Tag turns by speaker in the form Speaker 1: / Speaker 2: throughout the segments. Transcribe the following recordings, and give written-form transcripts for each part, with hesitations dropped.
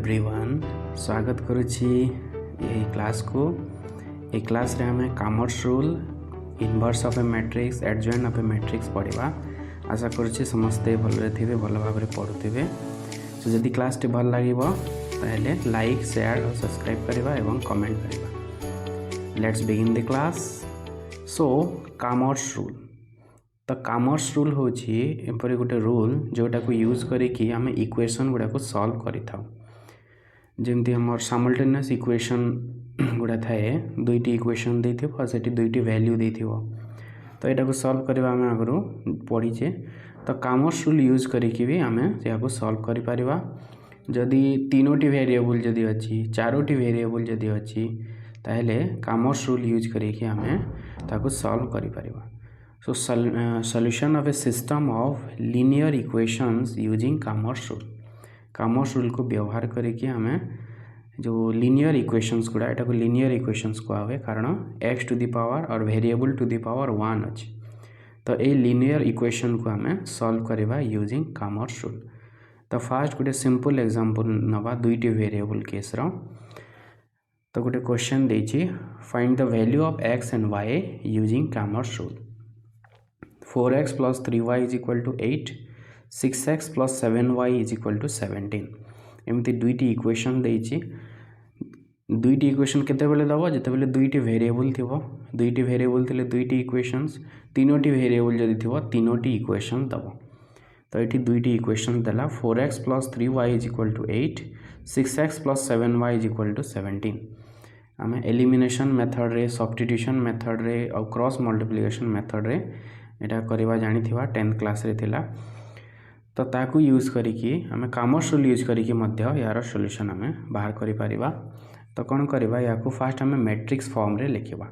Speaker 1: Everyone, स्वागत करुछि यही class को। ये क्लास रे हमें commerce rule, inverse of a matrix, adjoint of a matrix पढ़ा। आशा करुछि समस्ते भलरे थिबे, भल भाव पढ़ुथिबे। तो जदि क्लास टी भल लागिबो ताहेले लाइक, शेयर और सब्सक्राइब करबा एवं कमेंट करबा। Let's begin the class. So commerce rule, तो कॉमर्स रूल होछि एपरि गोटे रूल जोटा को यूज करिकि आम इक्वेशन गुड़ा को सॉल्व करि थाउ। जेमती हमर साइमल्टेनियस इक्वेशन गुड़ा थाए, दुईटी इक्वेशन देथिबो से दुईटी वैल्यू देथिबो। तो यहाँ को सॉल्व करबा आम आगु पढ़ीचे। तो कॉमर्स रूल यूज करिकि भी आम यहाँ सॉल्व करि परिबा। जदि तीनोटी वेरिएबल जदि अछि, चारोटी वेरिएबल जदि अछि, ताहेले कॉमर्स रूल यूज करिकि आम ताको सॉल्व करि परिबा। So solution of a system of linear equations using Cramer's rule. Commerce rule को व्यवहार करके हमें जो linear equations गुड़ा एटा को linear equations को आवे, कारण x to the power और variable to the power 1 अछि। तो ये linear equation को हमें solve करबा using कॉमर्स रूल। तो फर्स्ट गोटे सिंपल एग्जांपल नवा दुईटी वेरिएबल केस रो। तो गोटे क्वेश्चन देछि, find the value of x and y using Cramer's rule. 4x plus 3y is equal to 8, 6x plus 7y is equal to 17। एमती दुईटी equation देछि। दुईटी इक्वेशन केते बेले दबो, जेते बेले दुईटी वेरिएबल थिबो। दुईटी वेरिएबल थिले दुईटी इक्वेशंस, तीनोटी वेरिएबल जदि थिबो तीनोटी इक्वेशन दबो। तो एठी दुईटी इक्वेशन देला 4x plus 3y is equal to 8, 6x plus 7y is equal to 17। आमे एलिमिनेशन मेथड रे, सब्स्टिट्यूशन मेथड रे और क्रॉस मल्टीप्लिकेशन मेथड रे एटा करवा जानी थिबा, 10th क्लास रे थिला। तो ताकू यूज करिकि आमे कॉमर्स रूल यूज करिकि मध्य यार सॉल्यूशन आमे बाहर करि परिबा। तो कोन करबा, याकू फास्ट आमे मैट्रिक्स फॉर्म रे लिखिबा।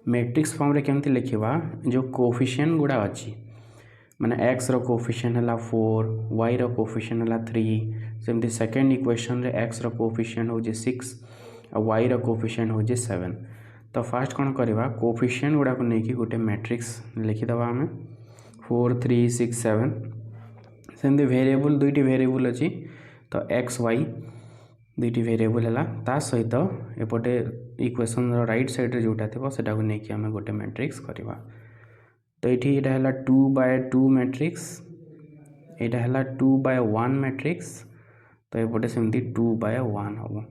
Speaker 1: मैट्रिक्स फॉर्म रे केमति लिखिबा, जो कोफिशिएंट गुडा अछि, माने x रो कोफिशिएंट हला 4, y रो कोफिशिएंट हला 3, सेमति सेकंड इक्वेशन रे x रो कोफिशिएंट हो जे 6 और y रो कोफिशिएंट हो जे 7। तो फास्ट कौन करवा, कोफिशिएंट गुड़ा को लेकिन गोटे मैट्रिक्स लिखिदबा आम 4 3 6 7। सेमती वेरिएबल दुईटी वेरिएबल अच्छी, तो एक्स वाई दुईटी वेरिएबल है, ता सहित एपटे इक्वेशन राइट साइड रे जोटा थी सेटा को लेकिन आम गोटे मैट्रिक्स करवा। तो ये है 2/2 मैट्रिक्स, यहाँ है 2/1 मैट्रिक्स। तो एपटे सेमती 2/1 हम।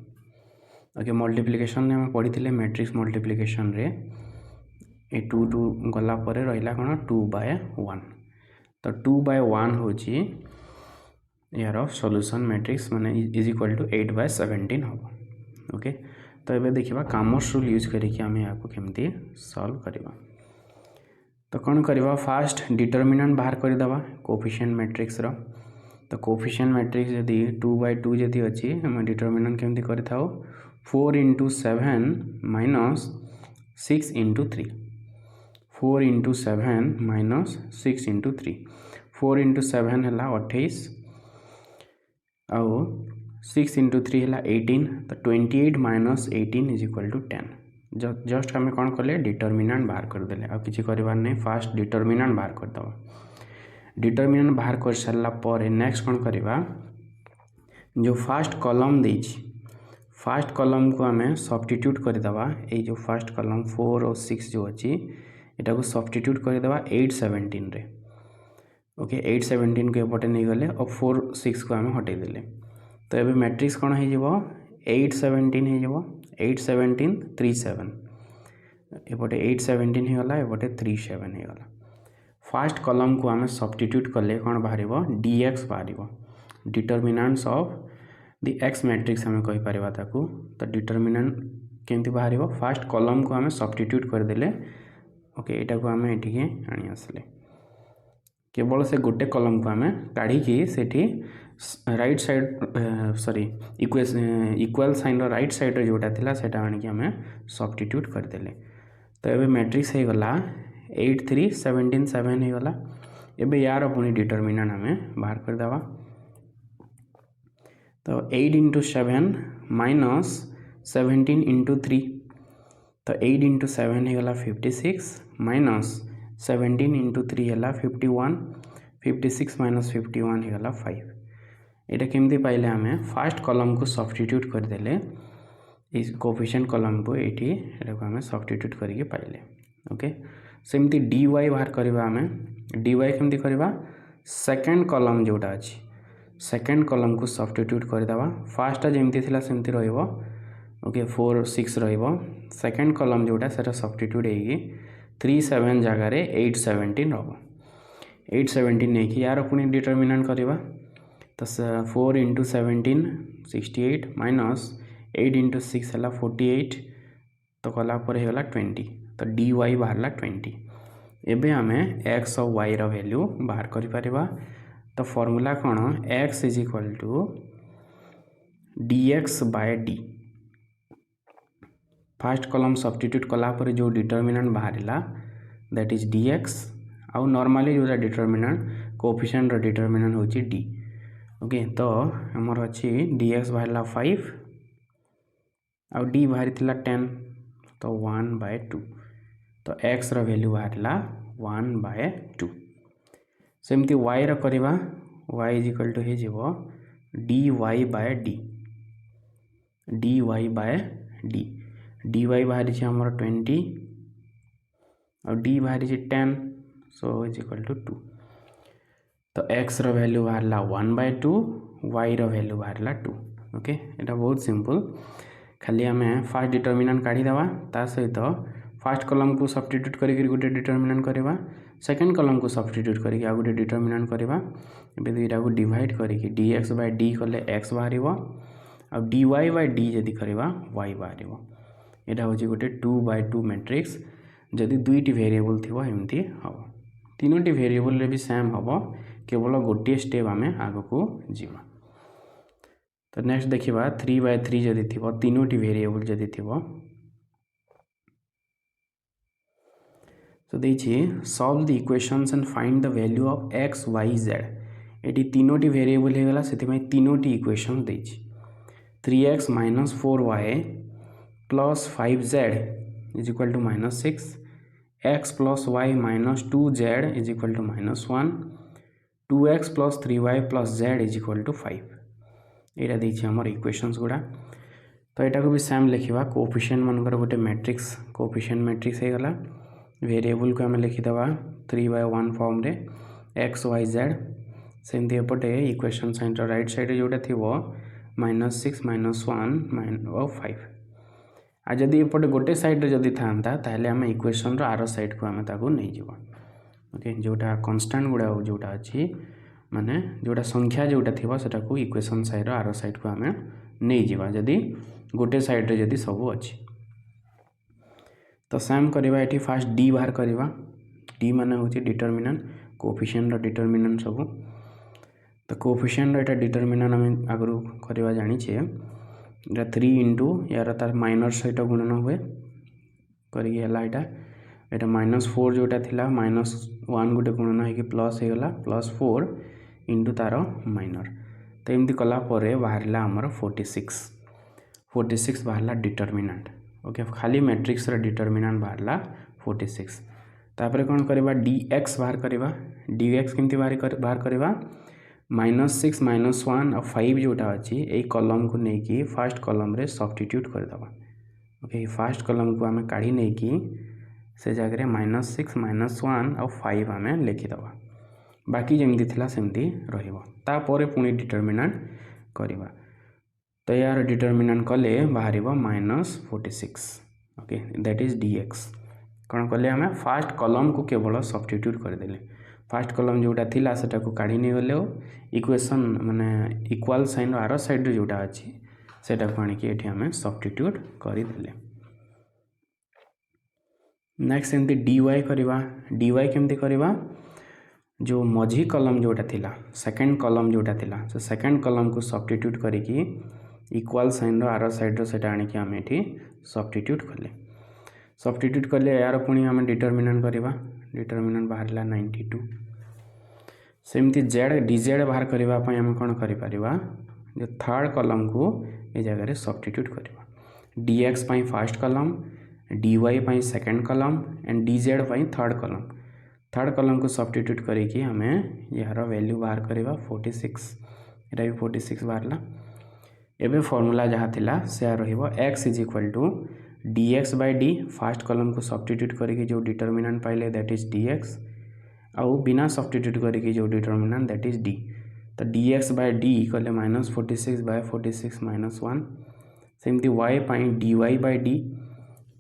Speaker 1: ओके, मल्टीप्लिकेशन ने हम पढ़ी थे मैट्रिक्स मल्टीप्लिकेशन रे, ए 2 2 गला परे रहिला कोन 2/1। तो 2/1 होची यार सॉल्यूशन मैट्रिक्स, माने इज इक्वल टू 8/17 हम। ओके, तो एबे देखिबा कॉमर्स रूल यूज करिकि हम याको केमती सॉल्व करबा। तो कोन करबा, फास्ट डिटरमिनेंट बाहर कर दबा कोफिशिएंट मैट्रिक्स रो। तो कोफिशिएंट मैट्रिक्स यदि 2/2 यदि अछि, हम डिटरमिनेंट केमती करि थाओ 4 into 7 minus 6 into 3। 4 into 7 minus 6 into 3। 4 into 7 है 28 और 6 into 3 है 18। तो 28 minus 18 is equal to 10। Just हमें कौन कले, डिटरमिनेंट बाहर कर देले, आ किसी करबार नहीं, फास्ट डिटरमिनेंट बाहर कर दबा। डिटरमिनेंट बाहर कर सारा पर नेक्स्ट कौन करबा, जो फास्ट कॉलम देछि, फास्ट कॉलम को आम सब्स्टिट्यूट करदेबा। ये जो फास्ट कॉलम 4 और 6 जो अच्छी, यहाँ को सब्स्टिट्यूट करदेबा 8 17 रे। ओके, 8 17 को एपटे नहीं गले और 4 6 को आम हटे देले। तो ये मैट्रिक्स कौन हो, 8 17 हो, 8 17 3 7। एपटे 8 17 हो गला, एपटे 3 7 हो गला। फास्ट कॉलम को आम सब्स्टिट्यूट कले कौन बाहर, dx बाहर, determinants of the x matrix हमें कही पारिबा ताकू। तो डिटरमिनेंट केमती बाहर, फास्ट कॉलम को आम सब्स्टिट्यूट करदेले। ओके, यहाँ को आम ये आनी आसले, केवल से गोटे कॉलम को आम काढ़ी सेठी right side sorry equal sign right side रे जोटा थिला सेटा आनिक आम सब्स्टिट्यूट करदेले। तो ये मैट्रिक्स हो गला 8 3 17 7 हो गला। एबे यार पुणी डिटरमिनेंट आम बाहर करदेबा। तो 8 into 7 minus 17 into 3। तो 8 into 7 है गला 56 minus 17 into 3 है 51। 56 minus 51 है गला 5। यहाँ केमती पाइले आम फास्ट कलम को सब्स्टिट्यूट करदेले कोफिशिएंट कलम को ये आम सब्स्टिट्यूट करके पाइले। ओके सेमती dy बाहर करवा आम dy केमती करवा सेकेंड कलम जोटा अच्छी सेकेंड कलम को सब्स्टिट्यूट करदेवा फास्ट जमती थी सेमती रहिबो। ओके 4 6 रहिबो सेकेंड कलम जोटा सेटा सब्स्टिट्यूट होगी 3 7 जगार 8 17 हम 8 17 नहीं कि यार पुणी डिटरमिनेंट करवा तो 4 इंटू 17 68 माइनस 8 इंटू 6 है 48 तो कलापर होगा 20 तो dy बाहर 20। एबे आमे x और y रो वैल्यू बाहर करि परिबा तो फॉर्मूला कौन x is equal to dx by d first column substitute कलापर जो डिटरमिनेंट बाहरिला दैट इज dx आउ नॉर्मली जो डिटरमिनेंट कोफिशिएंट रो डिटरमिनेंट होची d। ओके तो हमर अछि dx बाहरिला 5 आउ d बाहरिला 10 तो 1/2 तो x रो वैल्यू बाहरिला 1/2। सेमती y रो करबा y इज इक्वल टू हे जेबो dy by d dy by d dy बाहरी छे हमर 20 और d बाहरी छे 10 सो इज इक्वल टू 2 तो x रो वैल्यू बाहरला 1/2 y रो वैल्यू बाहरला 2। ओके एटा बहुत सिंपल खाली आम फास्ट डिटरमिनेंट काढ़ी देवा ता सहित फास्ट कलम को सब्स्टिट्यूट करके गोटे डिटरमिनेंट करवा सेकेंड कलम को सब्स्टिट्यूट करके आ गोटे डिटरमिनेंट करवा ए दुईटा को डिवाइड करके dx बाय d कले x बाहर आ dy बाय d जदि करवा y बाहर यहाँ हूँ गोटे 2/2 मैट्रिक्स जदि दुईटी वेरिएबल थी एमती हम तीनोटी वेरिएबल भी सेम हम केवल गोटे स्टेप आम आग को जीवा। तो नेक्स्ट देखा 3/3 जदि थी तीनोटी वेरिएबल जदि थी तो देखिए solve the equations and find the value of x y z ये तीनोटी वेरिएबल हो गला से तीनोटी इक्वेशन देछि 3x minus 4y plus 5z is equal to -6 x plus y minus 2z is equal to -1 2x plus 3y plus z is equal to 5 यहाँ देखिए आमर equations गुड़ा। तो यहाँ को भी सेम लिखा कोफिशिएंट मनकर गोटे मैट्रिक्स कोफिशिएंट मैट्रिक्स हो गला वेरिएबल को आम लिखिदेवा 3/1 फॉर्म रे x y z सेमती एपटे इक्वेशन साइन राइट साइड जोटा थी -6 -1 और 5 आ जदि एपटे गोटे साइड जदि था ताहले आम इक्वेशन आर साइड को आम ताको नहीं जीवा। ओके जोटा कांस्टेंट गुड़ा जोटा अच्छी माने जोटा संख्या जोटा थी सेटा को इक्वेशन साइड आर साइड को आम नहीं जीवा जदि गोटे साइड रे जदि सब अच्छी। तो सेम करवा ये फास्ट d बाहर करवा d माने होची डिटरमिनेंट कोफिशिएंट डिटरमिनेंट सब तो कोफिशिएंट एटा डिटरमिनेंट आम आगु करवा जानिछे एटा 3 इंटू यार तार माइनर सहित गुणन हुए करिए एटा -4 जोटा थिला -1 गोटे गुणन होगी प्लस हो गला +4 इंटू तार माइनर तो एमती कला परे बाहरला हमर 46 बाहरला डिटरमिनेंट। ओके खाली मैट्रिक्स डिटरमिनेंट बाहरला 46 तापर कौन करवा dx बाहर करवा dx केमती बाहर करवा -6 -1 और 5 जोटा अच्छी यही कलम को लेकिन फास्ट कलम रे सब्स्टिट्यूट करदे। ओके फास्ट कलम को आम काढ़ी नहीं कि से जगह -6 -1 और 5 आम लिखिदे बाकी जमी थी सेमती रही पुणी डिटरमिनेंट करवा तो यार डिटरमिनेंट कले बाहर -46। ओके दैट इज dx कौन कले आम फास्ट कलम को केवल सब्स्टिट्यूट करदे फास्ट कलम जोटा थिला सेटा को काढ़ी नहीं गले इक्वेशन माने इक्वल साइन आर साइड जोटा अच्छी सेटा को आनिकी एठी आम सब्स्टिट्यूट करदे। नेक्स्ट एमती dy करवा dy केमती करवा जो मझी कलम जोटा थिला सेकेंड कलम जोटा थिला तो सेकेंड कलम को सब्स्टिट्यूट करिकी इक्वल साइन आर साइड सेटा आनिकी आम एठी सब्स्टिट्यूट कले यार पुणी आम डिटरमिनेंट करवा डिटरमिनेंट बाहरला 92 सेमती dz बाहर करने आम कौन करिपरिबा जो थर्ड कलम को ये जगह सब्स्टिट्यूट करवा dx पाई फर्स्ट कलम dy पाई सेकेंड कलम एंड dz पाई थर्ड कलम को सब्स्टिट्यूट करके आम यार वैल्यू बाहर करवा 46 एटा भी 46 बाहरला। एबे फॉर्मूला जहाँ थिला से रहिबो x is equal to dx by D first column को सब्स्टिट्यूट करके जो डिटरमिनेंट पाइले दैट इज dx आउ बिना सब्स्टिट्यूट करके जो डिटरमिनेंट दैट इज d। तो dx बाय डी कले -46 बाय 46 -1 सेमती y पाई dy बाय डी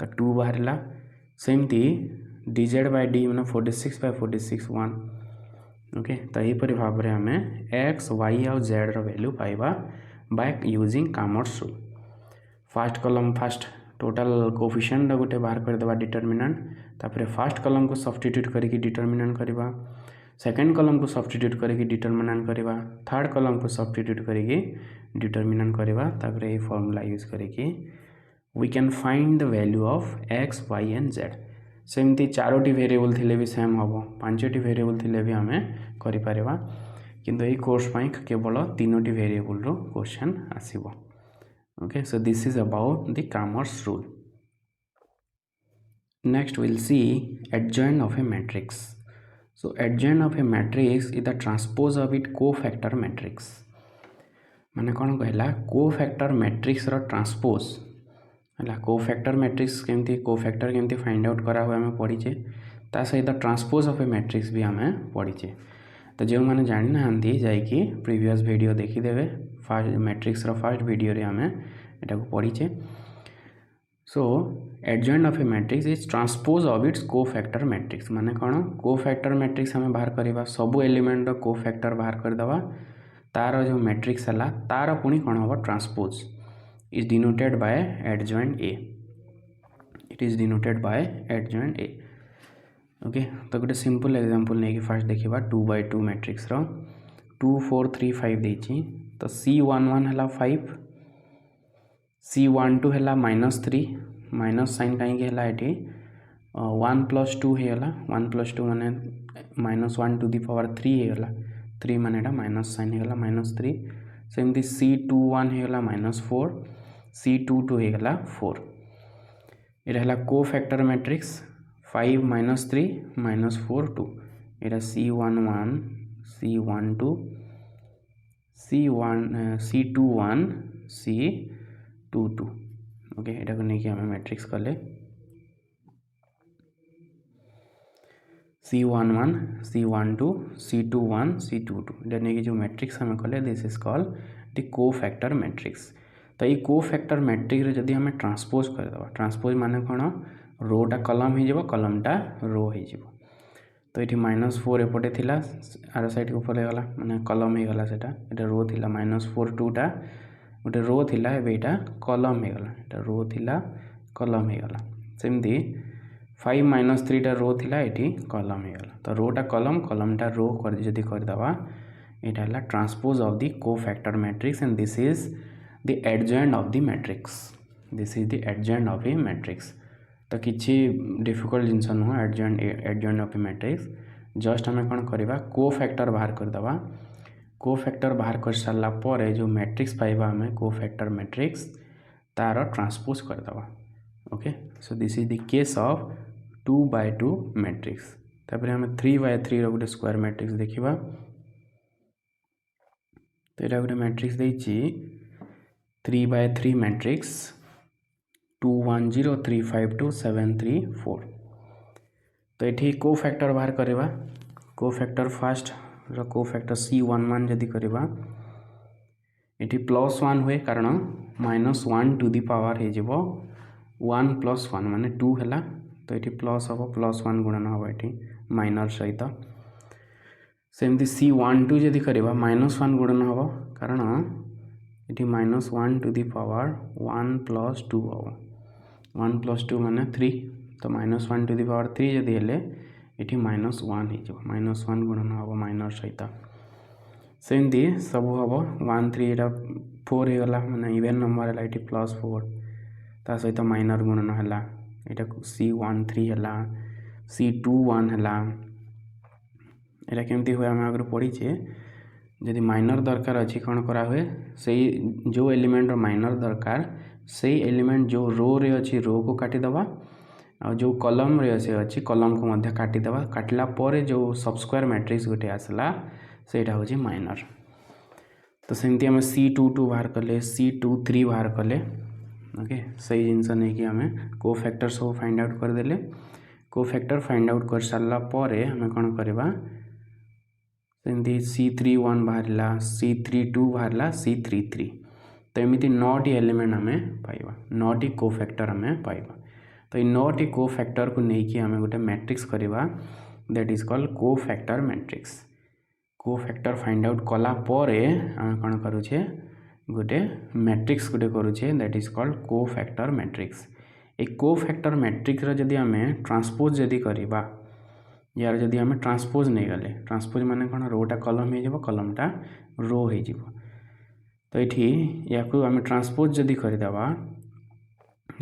Speaker 1: तो 2 बाहरला सेमती dz बाय डी माने 46 बाय 46 1 ओके। तो यहीपरि भाव में आम x y आउ z वैल्यू पाइबा by using Cramer's rule. First column first total coefficient गोटे बाहर करदेबा डिटरमिनेंट तापर फर्स्ट कॉलम को सब्स्टिट्यूट करके डिटरमिनेंट करवा सेकंड कॉलम को सब्स्टिट्यूट करके डिटरमिनेंट करवा थर्ड कॉलम को सब्स्टिट्यूट करके डिटरमिनेंट करवा तापर ये फॉर्मूला यूज करके we can find the value of x y and z। सेमती 4टी वेरिएबल थिले भी सेम हम 5टी वेरिएबल थिले भी आमे करि परिबा किंतु ये कोर्स पाई केवल 3टी वेरिएबल रो क्वेश्चन आसीबो। Okay so this is about the Cramer's rule. Next will see adjoint of a matrix. So adjoint of a matrix is the transpose of its cofactor matrix। माने कौन कहला कोफैक्टर मैट्रिक्स रो transpose है। Cofactor matrix केमती cofactor केमती find out करा हुआ आम पढ़ीचे ता सहित ट्रांसपोज ऑफ ए मैट्रिक्स भी आम पढ़ीचे। तो जो मैंने जानी ना जाकि प्रीवियस वीडियो देखीदेवे फर्स्ट मैट्रिक्स रो फर्स्ट वीडियो रे आम एटा को पढ़ीचे। So adjoint of a matrix is transpose of its cofactor matrix माने कौन कोफैक्टर मैट्रिक्स आम बाहर करवा सबू एलिमेंट रो कोफैक्टर बाहर करदवा तार जो मैट्रिक्स है तार पुणी कौन हम transpose is denoted by adjoint A. It is denoted by adjoint A. Okay तो गोटे सिंपल एग्जांपल नहीं कि फर्स्ट देखा 2/2 मैट्रिक्स रो 2 4 3 5 देछि तो C11 है 5 C12 है -3 माइनस साइन कहीं है 1 + 2 है 1 + 2 माने -1 टू द पावर 3 है 3 माने माइनस साइन है -3 सेमती C21 है -4 C22 है 4 ये कोफैक्टर मैट्रिक्स 5 -3 -4 2 ये C11 C12 C21 C22 okay एटा को नहीं हमें मैट्रिक्स कले C11 C12 C21 C22 इटा नहीं जो मैट्रिक्स हमें कले this is called the cofactor matrix. तो ये कोफैक्टर मैट्रिक्स जदि हमें ट्रांसपोज करदे ट्रांसपोज माने कौन रोटा कलम हो कलमटा रो हो तो ये -4 एपटे थिला आर साइड को पलैगला माने कलम हो गला सेटा एटा रो थिला -4 2टा गोटे रो थिला एबे एटा कलम हो गला एटा रो थिला कलम हो गला सेमती 5 -3 टा रो थिला एटी कलम हो गला तो रोटा कलम कलमटा रो कर जदी कर दवा एटा हला transpose of the cofactor matrix and this is the adjoint of the matrix. This is the adjoint of a matrix. तो किसी डिफिकल्ट जिनस नुह adjoint of a matrix just आम कौन करवा कोफैक्टर बाहर करदवा कोफैक्टर बाहर कर सारा पर जो मैट्रिक्स पाइबा आम कोफैक्टर मैट्रिक्स तार ट्रांसपोज करदवा। Okay so this is the case of 2/2 matrix. तापर आम 3/3 गोटे स्क्वायर मैट्रिक्स देखा तो यहाँ गोटे मैट्रिक्स देछि 3/3 मैट्रिक्स 2 1 0 3 5 2 7 3 4 तो ये कोफैक्टर बाहर करवा कोफैक्टर फर्स्ट कोफैक्टर C11 जदि करवा ये +1 हुए कारण -1 टू दी पावर हो 1 + 1 माने 2 है तो ये प्लस हम +1 गुणन हम ये माइनर सहित सेमती C12 जदि करवा -1 गुणन हम कारण ये -1 टू दी पावर 1 + 2 हम 1 + 2 माने 3 तो -1 टू दी पावर 3 जदि हेले ये -1 हो -1 गुणन हम माइनर सहित सेमती सब हम 1 3 यहाँ 4 हो गला माने इवेन नंबर है ये +4 ता सहित माइनर गुणन है यहाँ C13 है C21 है यहाँ केमती हुए आम आगे पढ़ीचे जदि माइनर दरकार अच्छी कौन करा हुए से जो एलिमेंट माइनर दरकार से एलिमेंट जो रो रे अच्छी रो को काटिदेवा और जो कलम रे अच्छी कलम को मध्य काटिदेवा काटला पर जो सबस्क्वायर मैट्रिक्स गोटे आसला सेटा हूँ माइनर। तो सेमती आम C22 बाहर कले C23 बाहर कले ओके सही जिनस नहीं कि आम को फैक्टर सब फाइंड आउट करदे को फैक्टर फाइंड आउट कर सारा आम कौन करवा सेमती C31 बाहर C32 बाहर C33 तो एमती 9टी एलिमेंट आम पाइबा 9टी को फैक्टर आम पाइबा तो ये 9टी को फैक्टर को लेकिन आम गोटे मैट्रिक्स करवा दैट इज कॉल्ड को factor matrix cofactor find out कला परे आम कौन करुचे गोटे मैट्रिक्स गोटे करुचे दैट इज कॉल्ड को फैक्टर मैट्रिक्स ए को फैक्टर मैट्रिक्स जदि आम ट्रांसपोज जदि करवा यार जदि आम ट्रांसपोज नहीं गले ट्रांसपोज माने कौन रोटा कलम हो कलमटा रो हो तो ये या आम ट्रांसपोज जदि करदेवा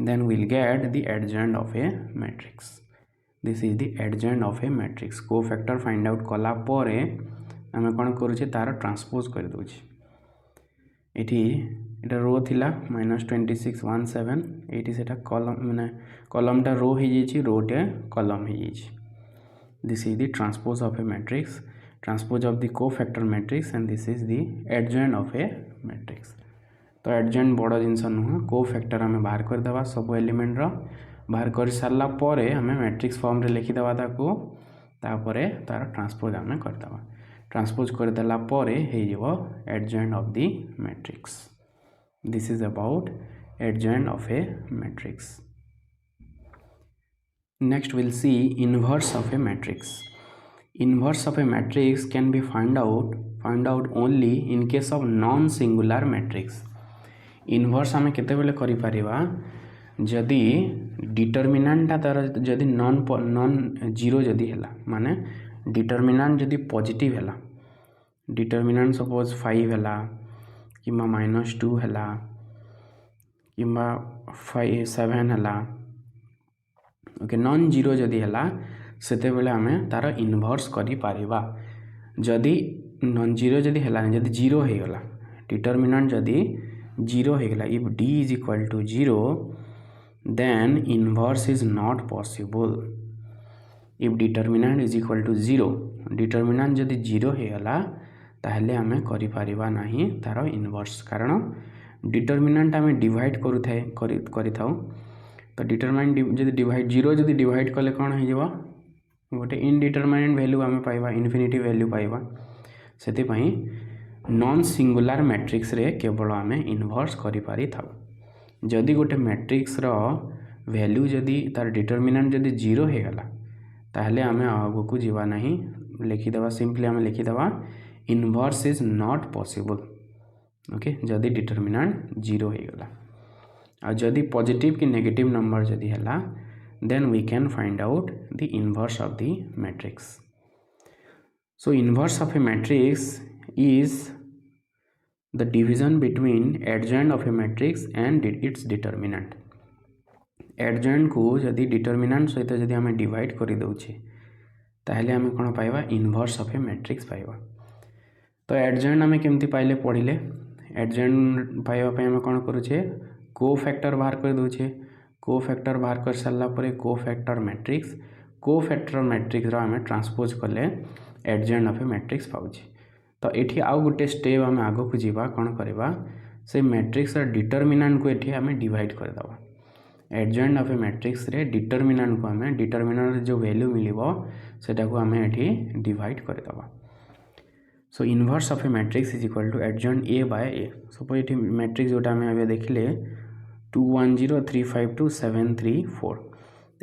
Speaker 1: then will get the adjoint of a matrix this is the adjoint of a matrix cofactor find out कला परे आम कौन करुचे तार ट्रांसपोज कर दूचे ये रो थिला -2617 ये से कलम माने कलमटा रो हो रोटे कलम हो this is the transpose of a matrix transpose of the cofactor matrix and this is the adjoint of a matrix तो एडजेंट बड़ जिनस नुह को फैक्टर आम बाहर करदे सब एलिमेंट बाहर कर सारा आम मैट्रिक्स फॉर्म रे लिखिदेवा तापर तार ट्रांसपोज आम करदे ट्रांसपोज करदेला हो adjoint of the matrix this is about adjoint of a matrix next will see inverse of a matrix inverse of a matrix can be find out only in case of non singular matrix inverse आम केतेबेले करि परिबा जदि डिटरमिनेंटा तार जदि non zero जदि हैला माने determinant जदि पॉजिटिव हैला डिटरमिनेंट सपोज 5 हैला किंबा -2 हैला किंबा 7 हैला ओके नॉन जीरो जदि हैला सेते बेले आमे तार इनवर्स करि परिबा जदि नॉन जीरो जदि हैला जदि जीरो हे गला डिटरमिनेंट जदि जीरो हो गला if d is equal to 0 then inverse is not possible if determinant is equal to 0 determinant जदि 0 हो गला ताहले आमे करि परिबा नाही तार इनवर्स कारण डिटरमिनेंट आमे डिवाइड करि थाउ तो डिटरमिनेंट जदि डिवाइड 0 जदि डिवाइड कले कौन हो जावा गोटे इनडिटरमिनेंट वैल्यू आमे पाइबा इन्फिनिटी वैल्यू पाइबा सेति पई नॉन सिंगुलर मैट्रिक्स रे केवल आम इनवर्स करि पारि थाउ जदि गोटे मैट्रिक्स रो वैल्यू जदि तार डिटरमिनेंट जदि 0 हो गला ताहले आम आगु को जीवा नहीं लिखिदेवा सिंपली आम लिखिदेवा inverse is not possible okay जदि डिटरमिनेंट 0 हो गला और जदि पॉजिटिव कि नेगेटिव नंबर जदि हैला then we can find out the inverse of the matrix so inverse of a matrix is the division between adjoint of a matrix and its determinant adjoint को जदि determinant सहित जदि आम divide कर दउछे ताहले आम कौन पाइबा इनवर्स ऑफ ए मैट्रिक्स पाइबा तो adjoint आम केमती पाइले पढ़िले adjoint पाइबा पे आम कौन करूछे को फैक्टर बाहर कर दउछे को फैक्टर बाहर कर सारा परे को फैक्टर मैट्रिक्स रो आम ट्रांसपोज कले adjoint ऑफ ए मैट्रिक्स पाउछे तो ये आउ गोटे स्टेप आम आग को जीवा कौन करवा से मैट्रिक्स डिटरमिनेंट को ये आम डिवाइड करदे एडजेंट ऑफ ए मैट्रिक्स रे डिटरमिनेंट को आम डिटरमिनेंट जो वैल्यू मिलिबो सेटा को आम ये डिवाइड करदे so inverse of a matrix is equal to adjoint A by A suppose ये मैट्रिक्स जोटा आम ए देखिले 2 1 0 3 5 2 7 3 4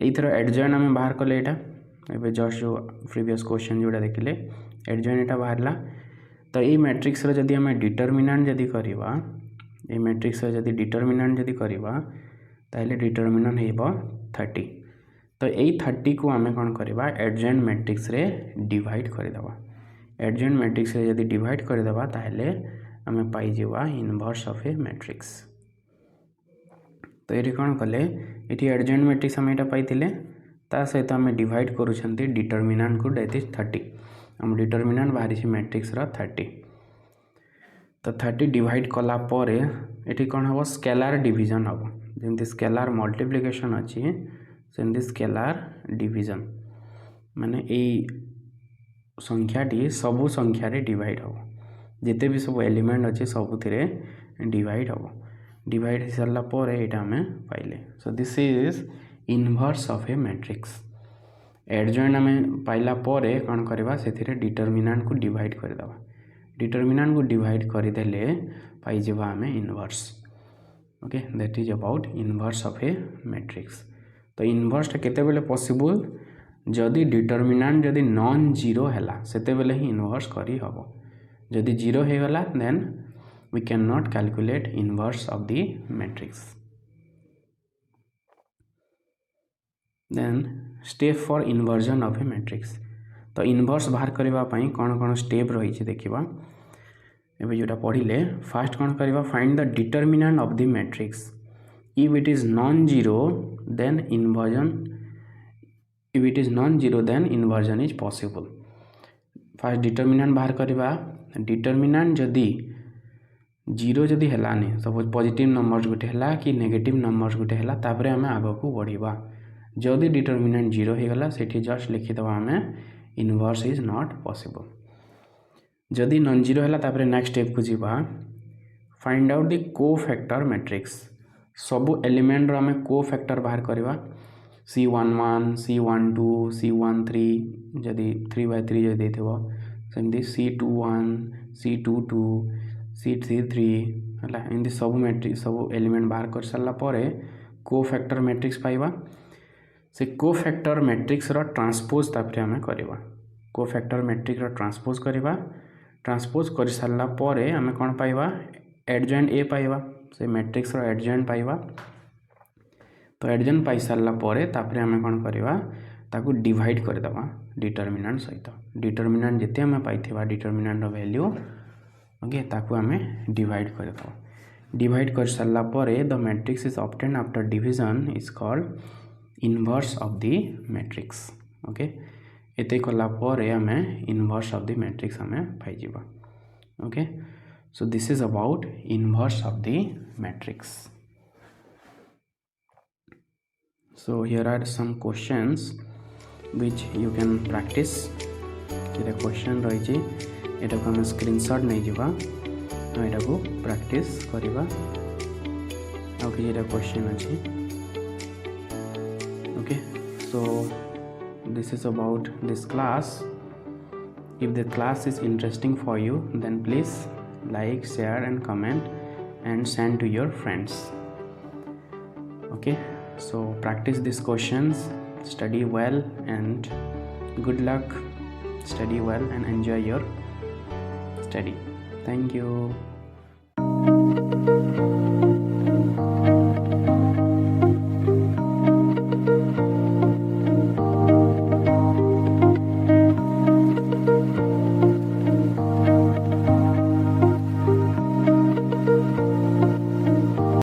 Speaker 1: यथर एडजेंट आम बाहर कले ये जस्ट जो प्रीवियस क्वेश्चन जोटा देखिले एडजेंट यहाँ बाहरला तो ये मैट्रिक्स जदि आम डिटरमिनेंट जदि करवा ये मैट्रिक्स जदि डिटरमिनेंट जदि करवा ताहले डिटरमिनेंट हो 30 तो यही 30 को आम कौन करवा एडजेंट मैट्रिक्स रे डिवाइड करदेवा एडजेंट मैट्रिक्स रे जदि डिवाइड करदेवा ताहले आम पाइजा इनवर्स ऑफ ए मैट्रिक्स तो ये कौन कले ये एडजेंट मैट्रिक्स आम यहाँ पाइले ता सहित आम डिवाइड करुँच डिटरमिनेंट को दैट इज 30 आम डिटरमिनेंट बाहरी मैट्रिक्स 30 तो 30 डिवाइड कला परे ये कौन हम स्केलार डिविजन हम जमी स्केलार मल्टीप्लिकेशन अच्छी सेमती स्केलार डिविजन माने यही संख्याटी सबू संख्यारे डिवाइड हम जिते भी सब एलिमेंट अच्छे सबुथिरे डिवाइड हम डिवाइड हो सारा पर यहाँ आम पाइले। सो this is inverse of a matrix. Adjoint आम पाइला पर कौन करवा से डिटरमिनेंट को डिवाइड करदे। डिटरमिनेंट को डिवाइड करदेले पाइजा आम inverse. Okay that is about inverse of a matrix. तो इनवर्सटा केतेबेले पॉसिबल जदि डिटरमिनेंट जदि नॉन जीरो हैला सेतेबेले ही इनवर्स करी हबो। जदि जीरो हो गला then we can not calculate inverse of the matrix. Then step for inversion of a matrix. तो इनवर्स बाहर करबा पई कौन कौन स्टेप रही है देखिबा। एबे जोटा पढ़िले फास्ट कौन करबा find the determinant of the matrix. If it is non zero then inversion, if it is non zero then inversion is possible. First determinant बाहर करबा। डिटरमिनेंट जदि जीरो जदि हेलानी सपोज पॉजिटिव नंबर्स गोटे हैला कि नेगेटिव नंबर्स गोटे हैला तापरे हमें आगो को बढ़िबा। जदि डिटरमिनेंट जीरो हो गला सेठी जस्ट लिखिदबा हमें इनवर्स इज नॉट पॉसिबल। जदि नॉन जीरो हैला तापरे नेक्स्ट स्टेप को जीवा find out the cofactor matrix. सबु एलिमेंट रो हमें कोफैक्टर बाहर करबा। C11 C12 C13 जदि 3/3 जदि देथिबो सेमती C21 C22 C33 हला एमती सब मैट्रिक्स सब एलिमेंट बाहर कर सारा पर कोफैक्टर मैट्रिक्स पाइबा। से कोफैक्टर मैट्रिक्स रो ट्रांसपोज तापरे हमें करबा। कोफैक्टर मैट्रिक्स रो ट्रांसपोज करबा। ट्रांसपोज कर सारा पर हमें कौन पाइबा एडजॉइंट ए पाइबा। से मैट्रिक्स रो एडजॉइंट पाइबा। तो एडजॉइंट पाई सारा पर तापरे हमें कौन करबा ताकू डिवाइड करदबा डिटरमिनेंट सहित। डिटरमिनेंट जिते हमें पाइथिबा डिटरमिनेंट रो वैल्यू ओके ताकू हमें डिवाइड करदबा। डिवाइड कर सारा पर the matrix is obtain after division is called inverse of the matrix. Okay एते कला पर हमें इनवर्स ऑफ द मैट्रिक्स हमें पाइजिबा। Okay so this is about inverse of the matrix. So here are some questions which you can practice. ये question रही है एटा को हम स्क्रीनशॉट नहीं जीवा एटा को प्रैक्टिस करिबा। ओके ये क्वेश्चन अछि। Okay so this is about this class. If the class is interesting for you then please like, share and comment and send to your friends. Okay, so practice these questions, study well and good luck. Study well and enjoy your study. Thank you.